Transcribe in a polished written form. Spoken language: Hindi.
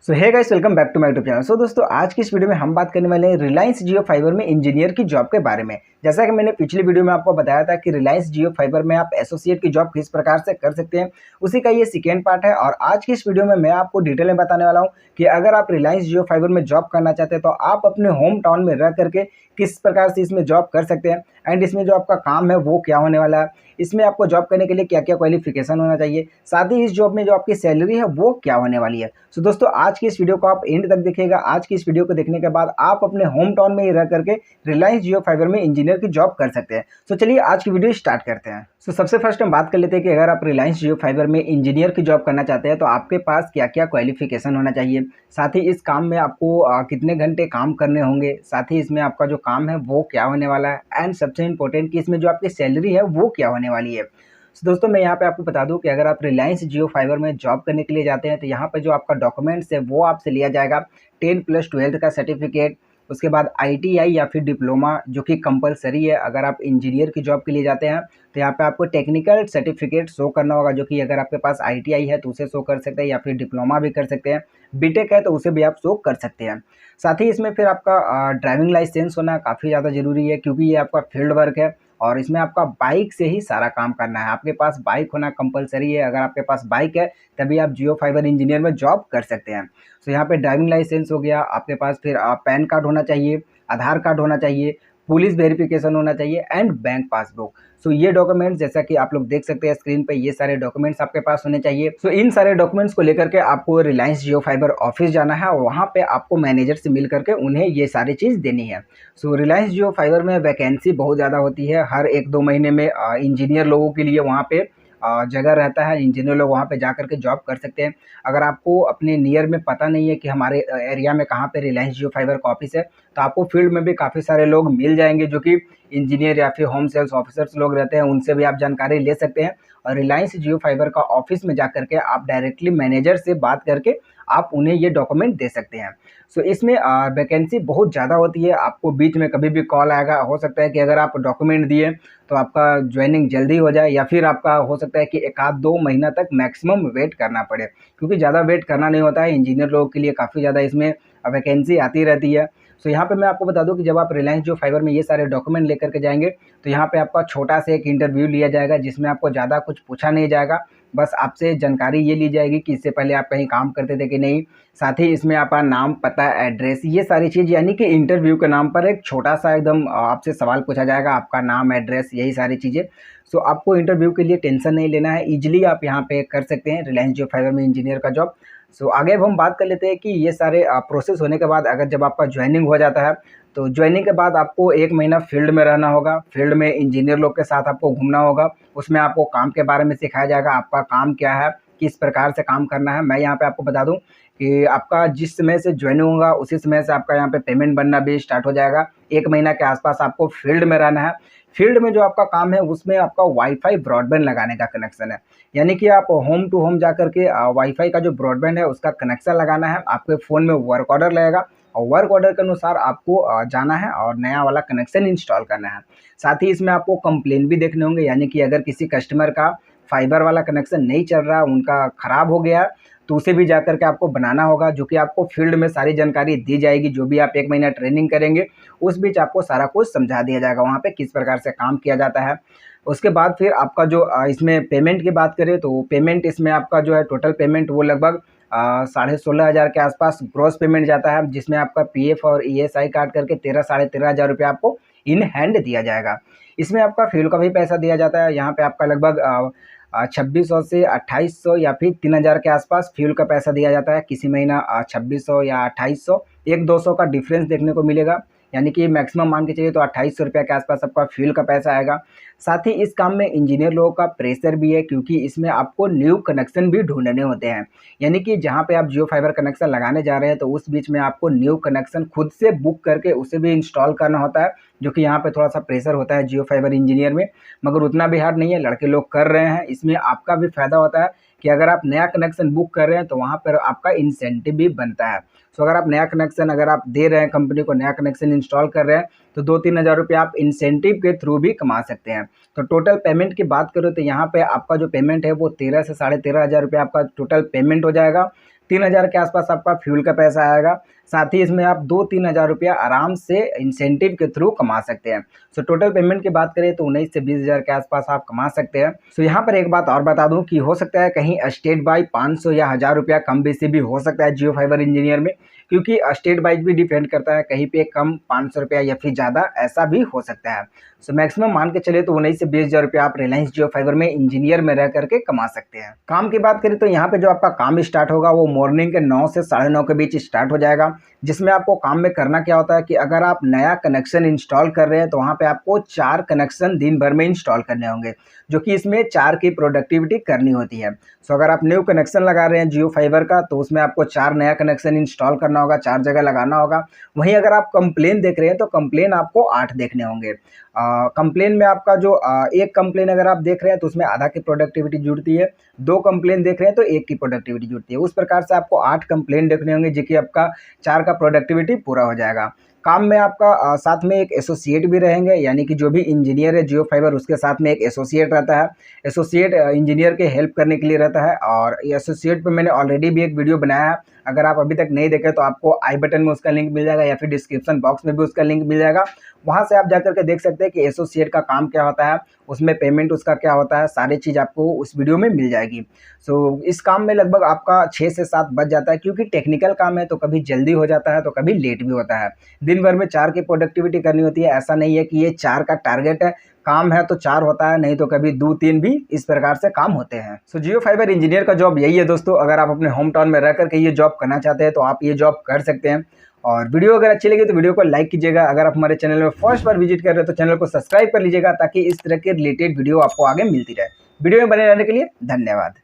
So hey guys, welcome back to my YouTube channel. दोस्तों, आज की इस वीडियो में हम बात करने वाले हैं रिलायंस जियो फाइबर में इंजीनियर की जॉब के बारे में। जैसा कि मैंने पिछली वीडियो में आपको बताया था कि रिलायंस जियो फाइबर में आप एसोसिएट की जॉब किस प्रकार से कर सकते हैं, उसी का ये सेकेंड पार्ट है। और आज की इस वीडियो में मैं आपको डिटेल में बताने वाला हूँ कि अगर आप रिलायंस जियो फाइबर में जॉब करना चाहते हैं तो आप अपने होम टाउन में रह करके किस प्रकार से इसमें जॉब कर सकते हैं एंड इसमें जो आपका काम है वो क्या होने वाला है, इसमें आपको जॉब करने के लिए क्या क्या क्वालिफिकेशन होना चाहिए, साथ ही इस जॉब में जो आपकी सैलरी है वो क्या होने वाली है। सो दोस्तों, आज की इस वीडियो को आप एंड तक देखिएगा। आज की इस वीडियो को देखने के बाद आप अपने होम टाउन में ही रह करके रिलायंस जियो फाइबर में इंजीनियर की जॉब कर सकते हैं। सो चलिए आज की वीडियो स्टार्ट करते हैं। सबसे फर्स्ट हम बात कर लेते हैं कि अगर आप रिलायंस जियो फाइबर में इंजीनियर की जॉब करना चाहते हैं तो आपके पास क्या क्या क्वालिफिकेशन होना चाहिए, साथ ही इस काम में आपको कितने घंटे काम करने होंगे, साथ ही इसमें आपका जो काम है वो क्या होने वाला है एंड सबसे इम्पोर्टेंट कि इसमें जो आपकी सैलरी है वो क्या होने वाली है। दोस्तों, मैं यहाँ पे आपको बता दूं कि अगर आप रिलायंस जियो फाइबर में जॉब करने के लिए जाते हैं तो यहाँ पे जो आपका डॉक्यूमेंट्स है वो आपसे लिया जाएगा 10+12 का सर्टिफिकेट, उसके बाद आईटीआई या फिर डिप्लोमा जो कि कंपलसरी है। अगर आप इंजीनियर की जॉब के लिए जाते हैं तो यहाँ पे आपको टेक्निकल सर्टिफिकेट शो करना होगा, जो कि अगर आपके पास आईटीआई है तो उसे शो कर सकते हैं या फिर डिप्लोमा भी कर सकते हैं, बीटेक है तो उसे भी आप शो कर सकते हैं। साथ ही इसमें फिर आपका ड्राइविंग लाइसेंस होना काफ़ी ज़्यादा ज़रूरी है, क्योंकि ये आपका फील्ड वर्क है और इसमें आपका बाइक से ही सारा काम करना है। आपके पास बाइक होना कंपलसरी है। अगर आपके पास बाइक है तभी आप जियो फाइबर इंजीनियर में जॉब कर सकते हैं। सो यहाँ पे ड्राइविंग लाइसेंस हो गया, आपके पास फिर पैन कार्ड होना चाहिए, आधार कार्ड होना चाहिए, पुलिस वेरिफिकेशन होना चाहिए एंड बैंक पासबुक। सो ये डॉक्यूमेंट्स, जैसा कि आप लोग देख सकते हैं स्क्रीन पे, ये सारे डॉक्यूमेंट्स आपके पास होने चाहिए। सो इन सारे डॉक्यूमेंट्स को लेकर के आपको रिलायंस जियो फाइबर ऑफिस जाना है और वहाँ पे आपको मैनेजर से मिल करके उन्हें ये सारी चीज़ देनी है। सो रिलायंस जियो फाइबर में वैकेंसी बहुत ज़्यादा होती है। हर 1-2 महीने में इंजीनियर लोगों के लिए वहाँ पे जगह रहता है। इंजीनियर लोग वहाँ पे जा कर के जॉब कर सकते हैं। अगर आपको अपने नियर में पता नहीं है कि हमारे एरिया में कहाँ पे रिलायंस जियो फाइबर का ऑफिस है, तो आपको फील्ड में भी काफ़ी सारे लोग मिल जाएंगे जो कि इंजीनियर या फिर होम सेल्स ऑफिसर्स लोग रहते हैं, उनसे भी आप जानकारी ले सकते हैं। और रिलायंस जियो फाइबर का ऑफिस में जा करके आप डायरेक्टली मैनेजर से बात करके आप उन्हें ये डॉक्यूमेंट दे सकते हैं। सो इसमें वैकेंसी बहुत ज़्यादा होती है। आपको बीच में कभी भी कॉल आएगा, हो सकता है कि अगर आप डॉक्यूमेंट दिए तो आपका ज्वाइनिंग जल्दी हो जाए, या फिर आपका हो सकता है कि 1-2 महीना तक मैक्सिमम वेट करना पड़े, क्योंकि ज़्यादा वेट करना नहीं होता है। इंजीनियर लोगों के लिए काफ़ी ज़्यादा इसमें वैकेंसी आती रहती है। सो यहाँ पे मैं आपको बता दूं कि जब आप रिलायंस जियो फाइबर में ये सारे डॉक्यूमेंट लेकर के जाएंगे तो यहाँ पे आपका छोटा सा एक इंटरव्यू लिया जाएगा, जिसमें आपको ज़्यादा कुछ पूछा नहीं जाएगा। बस आपसे जानकारी ये ली जाएगी कि इससे पहले आप कहीं काम करते थे कि नहीं। साथ ही इसमें आपका नाम, पता, एड्रेस, ये सारी चीज़, यानी कि इंटरव्यू के नाम पर एक छोटा सा एकदम आपसे सवाल पूछा जाएगा, आपका नाम, एड्रेस, यही सारी चीज़ें। सो आपको इंटरव्यू के लिए टेंशन नहीं लेना है, ईजिली आप यहाँ पे कर सकते हैं रिलायंस जियो फाइबर में इंजीनियर का जॉब। सो आगे अब हम बात कर लेते हैं कि ये सारे प्रोसेस होने के बाद अगर जब आपका ज्वाइनिंग हो जाता है तो ज्वाइनिंग के बाद आपको 1 महीना फील्ड में रहना होगा। फील्ड में इंजीनियर लोग के साथ आपको घूमना होगा। उसमें आपको काम के बारे में सिखाया जाएगा, आपका काम क्या है, किस प्रकार से काम करना है। मैं यहाँ पे आपको बता दूं कि आपका जिस समय से ज्वाइनिंग होगा उसी समय से आपका यहाँ पे पेमेंट बनना भी स्टार्ट हो जाएगा। 1 महीना के आसपास आपको फील्ड में रहना है। फील्ड में जो आपका काम है उसमें आपका वाईफाई ब्रॉडबैंड लगाने का कनेक्शन है, यानी कि आप होम टू होम जा करके वाईफाई का जो ब्रॉडबैंड है उसका कनेक्शन लगाना है। आपके फ़ोन में वर्क ऑर्डर लगेगा और वर्क ऑर्डर के अनुसार आपको जाना है और नया वाला कनेक्शन इंस्टॉल करना है। साथ ही इसमें आपको कंप्लेन भी देखने होंगे, यानी कि अगर किसी कस्टमर का फाइबर वाला कनेक्शन नहीं चल रहा, उनका ख़राब हो गया, तो उसे भी जा कर के आपको बनाना होगा, जो कि आपको फील्ड में सारी जानकारी दी जाएगी। जो भी आप 1 महीना ट्रेनिंग करेंगे उस बीच आपको सारा कुछ समझा दिया जाएगा वहाँ पे किस प्रकार से काम किया जाता है। उसके बाद फिर आपका जो इसमें पेमेंट की बात करें तो पेमेंट इसमें आपका जो है टोटल पेमेंट वो लगभग 16,500 के आसपास ग्रॉस पेमेंट जाता है, जिसमें आपका पीएफ और ईएसआई काट करके 13-13,500 रुपये आपको इन हैंड दिया जाएगा। इसमें आपका फ्यूल का भी पैसा दिया जाता है। यहाँ पे आपका लगभग 2600 से 2800 या फिर 3000 के आसपास फ्यूल का पैसा दिया जाता है। किसी महीना 2600 या 2800, 1-200 का डिफरेंस देखने को मिलेगा, यानी कि मैक्सिमम मान के चलिए तो 2800 रुपये के आसपास आपका फ्यूल का पैसा आएगा। साथ ही इस काम में इंजीनियर लोगों का प्रेशर भी है, क्योंकि इसमें आपको न्यू कनेक्शन भी ढूंढने होते हैं, यानी कि जहां पे आप जियो फाइबर कनेक्शन लगाने जा रहे हैं तो उस बीच में आपको न्यू कनेक्शन खुद से बुक करके उसे भी इंस्टॉल करना होता है, जो कि यहाँ पे थोड़ा सा प्रेशर होता है जियो फाइबर इंजीनियर में, मगर उतना भी हार्ड नहीं है, लड़के लोग कर रहे हैं। इसमें आपका भी फायदा होता है कि अगर आप नया कनेक्शन बुक कर रहे हैं तो वहाँ पर आपका इंसेंटिव भी बनता है। सो अगर आप नया कनेक्शन अगर आप दे रहे हैं, कंपनी को नया कनेक्शन इंस्टॉल कर रहे हैं, तो 2-3 हज़ार रुपये आप इंसेंटिव के थ्रू भी कमा सकते हैं। तो टोटल पेमेंट की बात करो तो यहाँ पे आपका जो पेमेंट है वो 13 से 13,500 रुपये आपका टोटल पेमेंट हो जाएगा। 3,000 के आसपास आपका फ्यूल का पैसा आएगा। साथ ही इसमें आप 2-3 हज़ार रुपया आराम से इंसेंटिव के थ्रू कमा सकते हैं। सो टोटल पेमेंट की बात करें तो 19 से 20 हज़ार के आसपास आप कमा सकते हैं। सो यहाँ पर एक बात और बता दूं कि हो सकता है कहीं स्टेट बाई 500 या 1000 रुपया कम बेसी भी हो सकता है जियो फाइबर इंजीनियर में, क्योंकि स्टेट वाइज भी डिपेंड करता है, कहीं पे कम 500 रुपया या फिर ज़्यादा ऐसा भी हो सकता है। सो मैक्सिमम मान के चले तो 19 से 20 हज़ार रुपया आप रिलायंस जियो फाइबर में इंजीनियर में रह करके कमा सकते हैं। काम की बात करें तो यहाँ पे जो आपका काम स्टार्ट होगा वो मॉर्निंग के 9 से 9:30 के बीच स्टार्ट हो जाएगा, जिसमें आपको काम में करना क्या होता है कि अगर आप नया कनेक्शन इंस्टॉल कर रहे हैं तो वहाँ पे आपको 4 कनेक्शन दिन भर में इंस्टॉल करने होंगे, जो कि इसमें 4 की प्रोडक्टिविटी करनी होती है। सो अगर आप न्यू कनेक्शन लगा रहे हैं जियो फाइबर का तो उसमें आपको 4 नया कनेक्शन इंस्टॉल करना होगा, 4 जगह लगाना होगा। वहीं अगर आप कंप्लेन देख रहे हैं तो कंप्लेन आपको 8 देखने होंगे। कंप्लेन में आपका जो एक कंप्लेन अगर आप देख रहे हैं तो उसमें आधा की प्रोडक्टिविटी जुड़ती है, 2 कंप्लेन देख रहे हैं तो 1 की प्रोडक्टिविटी जुड़ती है। उस प्रकार से आपको 8 कंप्लेन देखने होंगे, जो कि आपका 4 का प्रोडक्टिविटी पूरा हो जाएगा। काम में आपका साथ में एक एसोसिएट भी रहेंगे, यानी कि जो भी इंजीनियर है जियो फाइबर उसके साथ में एक एसोसिएट रहता है। एसोसिएट इंजीनियर के हेल्प करने के लिए रहता है, और एसोसिएट पे मैंने ऑलरेडी भी एक वीडियो बनाया है। अगर आप अभी तक नहीं देखे तो आपको आई बटन में उसका लिंक मिल जाएगा या फिर डिस्क्रिप्शन बॉक्स में भी उसका लिंक मिल जाएगा। वहाँ से आप जाकर के देख सकते हैं कि एसोसिएट का काम क्या होता है, उसमें पेमेंट उसका क्या होता है, सारी चीज़ आपको उस वीडियो में मिल जाएगी। सो इस काम में लगभग आपका 6 से 7 बज जाता है, क्योंकि टेक्निकल काम है तो कभी जल्दी हो जाता है तो कभी लेट भी होता है। दिन भर में 4 की प्रोडक्टिविटी करनी होती है, ऐसा नहीं है कि ये 4 का टारगेट है, काम है तो 4 होता है, नहीं तो कभी 2-3 भी इस प्रकार से काम होते हैं। सो जियो फाइबर इंजीनियर का जॉब यही है दोस्तों। अगर आप अपने होम टाउन में रह करके ये जॉब करना चाहते हैं तो आप ये जॉब कर सकते हैं। और वीडियो अगर अच्छी लगी तो वीडियो को लाइक कीजिएगा। अगर आप हमारे चैनल में फर्स्ट बार विजिट कर रहे हैं तो चैनल को सब्सक्राइब कर लीजिएगा, ताकि इस तरह के रिलेटेड वीडियो आपको आगे मिलती रहे। वीडियो में बने रहने के लिए धन्यवाद।